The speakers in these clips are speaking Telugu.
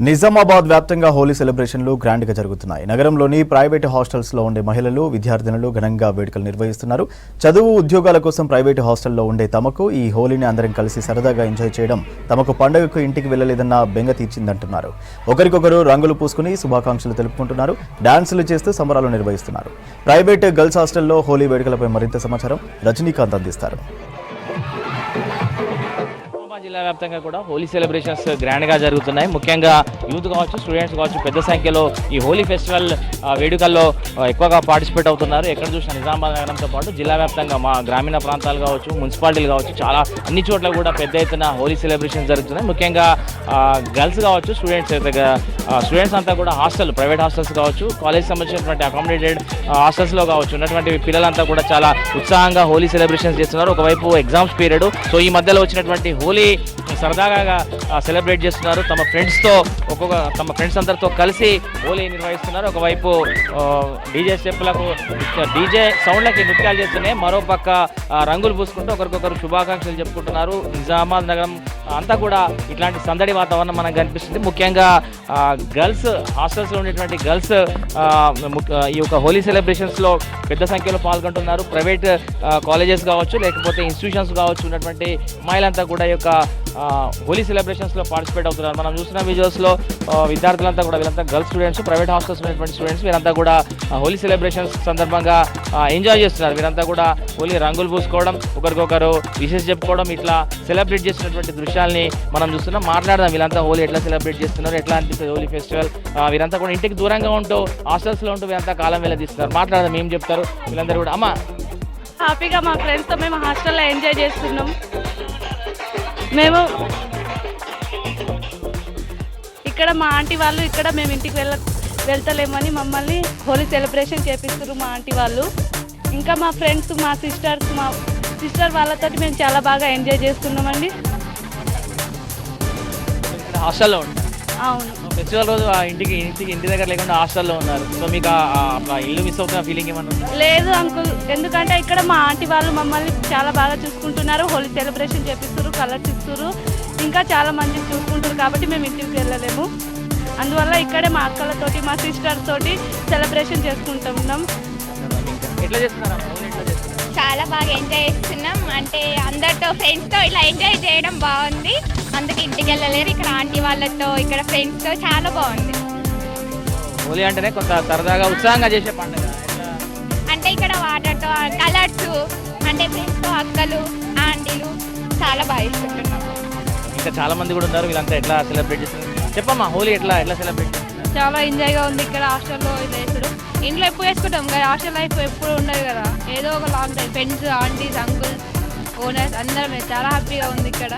నిజామాబాద్ వ్యాప్తంగా హోలీ సెలబ్రేషన్లు గ్రాండ్గా జరుగుతున్నాయి. నగరంలోని ప్రైవేటు హాస్టల్స్లో ఉండే మహిళలు, విద్యార్థినులు ఘనంగా వేడుకలు నిర్వహిస్తున్నారు. చదువు, ఉద్యోగాల కోసం ప్రైవేటు హాస్టల్లో ఉండే తమకు ఈ హోలీని అందరం కలిసి సరదాగా ఎంజాయ్ చేయడం తమకు పండుగకు ఇంటికి వెళ్లలేదన్న బెంగ తీర్చిందంటున్నారు. ఒకరికొకరు రంగులు పూసుకుని శుభాకాంక్షలు తెలుపుకుంటున్నారు. డాన్సులు చేస్తూ సంబరాలు నిర్వహిస్తున్నారు. ప్రైవేటు గర్ల్స్ హాస్టల్లో హోలీ వేడుకలపై మరింత సమాచారం రజనీకాంత్ అందిస్తారు. జిల్లా వ్యాప్తంగా కూడా హోలీ సెలబ్రేషన్స్ గ్రాండ్గా జరుగుతున్నాయి. ముఖ్యంగా యూత్ కావచ్చు, స్టూడెంట్స్ కావచ్చు, పెద్ద సంఖ్యలో ఈ హోలీ ఫెస్టివల్ వేడుకల్లో ఎక్కువగా పార్టిసిపేట్ అవుతున్నారు. ఎక్కడ చూసినా నిజామాబాద్ నగరంతో పాటు జిల్లా వ్యాప్తంగా మా గ్రామీణ ప్రాంతాలు కావచ్చు, మున్సిపాలిటీలు కావచ్చు, చాలా అన్ని చోట్ల కూడా పెద్ద ఎత్తున హోలీ సెలబ్రేషన్స్ జరుగుతున్నాయి. ముఖ్యంగా గర్ల్స్ కావచ్చు, స్టూడెంట్స్ అంతా కూడా ప్రైవేట్ హాస్టల్స్ కావచ్చు, కాలేజ్ సంబంధించినటువంటి అకామిడేటెడ్ హాస్టల్స్లో కావచ్చు ఉన్నటువంటి పిల్లలంతా కూడా చాలా ఉత్సాహంగా హోలీ సెలబ్రేషన్స్ చేస్తున్నారు. ఒకవైపు ఎగ్జామ్స్ పీరియడ్, సో ఈ మధ్యలో వచ్చినటువంటి హోలీ సరదాగా సెలబ్రేట్ చేస్తున్నారు. తమ ఫ్రెండ్స్ అందరితో కలిసి హోలీ నిర్వహిస్తున్నారు. ఒకవైపు డీజే స్టెప్పులకు, డీజే సౌండ్లకి నృత్యాలు చేస్తున్నాయి. మరోపక్క రంగులు పూసుకుంటూ ఒకరికొకరు శుభాకాంక్షలు చెప్పుకుంటున్నారు. నిజామాబాద్ నగరం అంతా కూడా ఇట్లాంటి సందడి వాతావరణం మనకు కనిపిస్తుంది. ముఖ్యంగా గర్ల్స్ హాస్టల్స్లో ఉండేటువంటి గర్ల్స్ ఈ యొక్క హోలీ సెలబ్రేషన్స్లో పెద్ద సంఖ్యలో పాల్గొంటున్నారు. ప్రైవేట్ కాలేజెస్ కావచ్చు, లేకపోతే ఇన్స్టిట్యూషన్స్ కావచ్చు ఉన్నటువంటి అమ్మాయిలంతా కూడా ఈ యొక్క హోలీ సెలబ్రేషన్స్లో పార్టిసిపేట్ అవుతున్నారు. మనం చూసిన వీడియోస్లో విద్యార్థులంతా కూడా, వీళ్ళంతా గర్ల్స్ స్టూడెంట్స్, ప్రైవేట్ హాస్టల్స్ ఉన్నటువంటి స్టూడెంట్స్, వీరంతా కూడా హోలీ సెలబ్రేషన్స్ సందర్భంగా ఎంజాయ్ చేస్తున్నారు. వీరంతా కూడా హోలీ రంగులు పూసుకోవడం, ఒకరికొకరు విషెస్ చెప్పుకోవడం, ఇట్లా సెలబ్రేట్ చేసినటువంటి దృశ్యాల్ని మనం చూస్తున్నాం. మాట్లాడదాం వీళ్ళంతా హోలీ ఎట్లా సెలబ్రేట్ చేస్తున్నారు, ఎట్లా అనిపిస్తుంది హోలీ ఫెస్టివల్. వీరంతా కూడా ఇంటికి దూరంగా ఉంటూ హాస్టల్స్లో ఉంటూ వీరంతా కాలం వెళ్లదీస్తున్నారు. మాట్లాడదాం ఏం చెప్తారు వీళ్ళందరూ కూడా. అమ్మ, హ్యాపీగా మా ఫ్రెండ్స్తో మేము హాస్టల్లో ఎంజాయ్ చేస్తున్నాం. మేము ఇక్కడ మా ఆంటీ వాళ్ళు ఇక్కడ మేము ఇంటికి వెళ్తలేమని మమ్మల్ని హోలీ సెలబ్రేషన్ చేపిస్తారు మా ఆంటీ వాళ్ళు. ఇంకా మా ఫ్రెండ్స్, మా సిస్టర్ వాళ్ళతో మేము చాలా బాగా ఎంజాయ్ చేస్తున్నామండి. హాస్టల్లో ఉంటారు? అవును. ఫెస్టివల్ రోజు ఇంటి దగ్గర లేకుండా హాస్టల్లో ఉన్నారు. సో మీకు ఇల్లు మిస్ అవుతున్న ఫీలింగ్ ఏమన్నా? లేదు అంకుల్, ఎందుకంటే ఇక్కడ మా ఆంటీ వాళ్ళు మమ్మల్ని చాలా బాగా చూసుకుంటున్నారు. హోలీ సెలబ్రేషన్ చేపిస్తారు, కలర్స్ ఇస్తారు, ఇంకా చాలా మంది చూసుకుంటారు. కాబట్టి మేము ఇంటికి వెళ్ళలేము. అందువల్ల ఇక్కడే మా అక్కలతోటి, మా సిస్టర్స్ తోటి సెలబ్రేషన్ చేసుకుంటున్నాం. ఎట్లా చేస్తున్నారు? చాలా బాగా ఎంజాయ్ చేస్తున్నాం. అంటే అందరితో, ఫ్రెండ్స్తో ఇట్లా ఎంజాయ్ చేయడం బాగుంది. అందుకే ఇంటికి వెళ్ళలేరు. ఇక్కడ ఆంటీ వాళ్ళతో, ఇక్కడ ఫ్రెండ్స్తో చాలా బాగుంది. హోలీ అంటేనే కొంత సరదాగా ఉత్సాహంగా చేసే పండుగ. అంటే ఇక్కడ వాటర్తో, కలర్స్, అంటే ఫ్రెండ్స్తో అక్కలు, ఆంటీలు చాలా బాగా ఇష్టపడుతున్నాం. ఇంకా చాలా మంది కూడా ఉన్నారు. వీళ్ళంతా ఎట్లా సెలబ్రేట్ చేస్తున్నారు చెప్పమ్మా? హోలీ ఎట్లా సెలబ్రేట్ చేస్తున్నారు? చాలా ఎంజాయ్గా ఉంది ఇక్కడ హాస్టల్లో. చేసుడు ఇంట్లో ఎప్పుడు వేసుకుంటాం కదా, హాస్టల్ లైఫ్ ఎప్పుడు ఉండదు కదా, ఏదో ఒక long time friends, aunties, uncles, owners అందరం చాలా హ్యాపీగా ఉంది ఇక్కడ.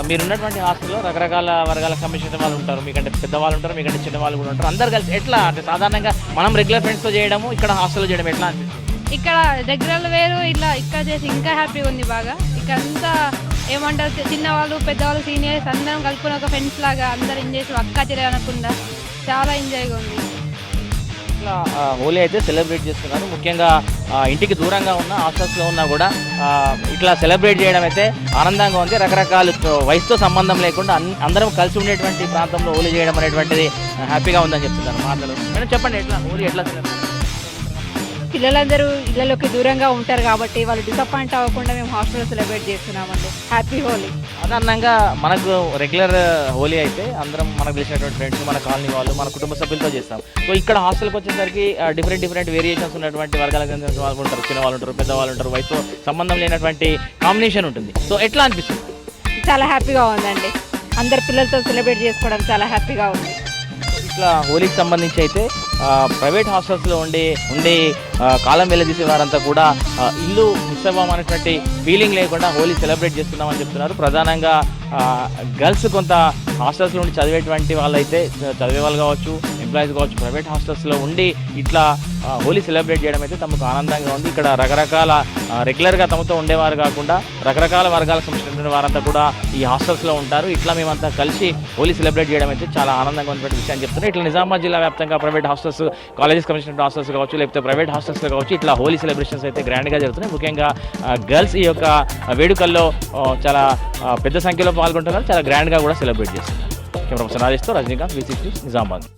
మీరున్నటువంటి హాస్టల్లో రకరకాల వర్గాల సంబంధించిన వాళ్ళు ఉంటారు. మీకంటే పెద్దవాళ్ళు ఉంటారు, మీకంటే చిన్న వాళ్ళు కూడా ఉంటారు. అందరు కలిసి ఎట్లా అంటే సాధారణంగా మనం రెగ్యులర్ ఫ్రెండ్స్తో చేయడము, ఇక్కడ హాస్టల్లో చేయడం ఎట్లా అనిపిస్తుంది? ఇక్కడ రెగ్యులర్ వేరు, ఇట్లా ఇక్కడ చేసి ఇంకా హ్యాపీగా ఉంది బాగా. ఇక్కడ అంతా ఏమంటారు, చిన్నవాళ్ళు, పెద్దవాళ్ళు, సీనియర్స్ అందరం కలుపుకుని ఒక ఫ్రెండ్స్ లాగా అందరు ఎంజాయ్ చేసి అక్క తిరగనకుండా చాలా ఎంజాయ్గా ఉంది. ఇట్లా హోలీ అయితే సెలబ్రేట్ చేస్తున్నారు. ముఖ్యంగా ఇంటికి దూరంగా ఉన్న హాస్టల్స్లో ఉన్నా కూడా ఇట్లా సెలబ్రేట్ చేయడం అయితే ఆనందంగా ఉంది. రకరకాల వయసుతో సంబంధం లేకుండా అందరం కలిసి ఉండేటువంటి ప్రాంతంలో హోలీ చేయడం అనేటువంటిది హ్యాపీగా ఉందని చెప్తున్నారు. మాటలు మేడం చెప్పండి, ఎట్లా హోలీ ఎట్లా సెలబ్రేట్? పిల్లలందరూ ఇళ్లలోకి దూరంగా ఉంటారు కాబట్టి వాళ్ళు డిసప్పాయింట్ అవ్వకుండా మేము హాస్టల్లో సెలబ్రేట్ చేస్తున్నామండి. హ్యాపీ హోలీ. సాధారణంగా మనకు రెగ్యులర్ హోలీ అయితే అందరం మనకు తెలిసినటువంటి ఫ్రెండ్స్, మన కాలనీ వాళ్ళు, మన కుటుంబ సభ్యులతో చేస్తాం. సో ఇక్కడ హాస్టల్కి వచ్చేసరికి డిఫరెంట్ వేరియేషన్స్ ఉన్నటువంటి వర్గాల వాళ్ళు ఉంటారు. చిన్న వాళ్ళు ఉంటారు, పెద్దవాళ్ళు ఉంటారు, వయసు సంబంధం లేనటువంటి కాంబినేషన్ ఉంటుంది. సో ఎట్లా అనిపిస్తుంది? చాలా హ్యాపీగా ఉందండి. అందరు పిల్లలతో సెలబ్రేట్ చేసుకోవడం చాలా హ్యాపీగా ఉంది. ఇట్లా హోలీకి సంబంధించి అయితే ప్రైవేట్ హాస్టల్స్లో ఉండే కాలం వెళ్ళదీసే వారంతా కూడా ఇల్లు మిస్ అవ్వమనేటువంటి ఫీలింగ్ లేకుండా హోలీ సెలబ్రేట్ చేస్తున్నామని చెప్తున్నారు. ప్రధానంగా గర్ల్స్ కొంత హాస్టల్స్లో ఉండి చదివే వాళ్ళు కావచ్చు, ఎంప్లాయీస్ కావచ్చు, ప్రైవేట్ హాస్టల్స్లో ఉండి ఇట్లా హోలీ సెలబ్రేట్ చేయడం అయితే తమకు ఆనందంగా ఉంది. ఇక్కడ రకరకాల రెగ్యులర్గా తమతో ఉండేవారు కాకుండా రకరకాల వర్గాలకు సంబంధించిన వారంతా కూడా ఈ హాస్టల్స్లో ఉంటారు. ఇట్లా మేమంతా కలిసి హోలీ సెలబ్రేట్ చేయడం అయితే చాలా ఆనందంగా ఉన్నటువంటి విషయాన్ని చెప్తున్నారు. ఇట్లా నిజామాబాద్ జిల్లా వ్యాప్తంగా ప్రైవేట్ హాస్టల్స్, కాలేజెస్ సంబంధించిన హాస్టల్స్ కావచ్చు, లేకపోతే ప్రైవేట్ హాస్టల్స్లో కావచ్చు, ఇట్లా హోలీ సెలబ్రేషన్స్ అయితే గ్రాండ్గా జరుగుతున్నాయి. ముఖ్యంగా గర్ల్స్ ఈ యొక్క వేడుకల్లో చాలా పెద్ద సంఖ్యలో పాల్గొంటున్నారు. చాలా గ్రాండ్గా కూడా సెలబ్రేట్ చేస్తున్నారు. కెమెరా పర్సన్ రాజేష్తో రజనీకాంత్, V6 న్యూస్, నిజామాబాద్.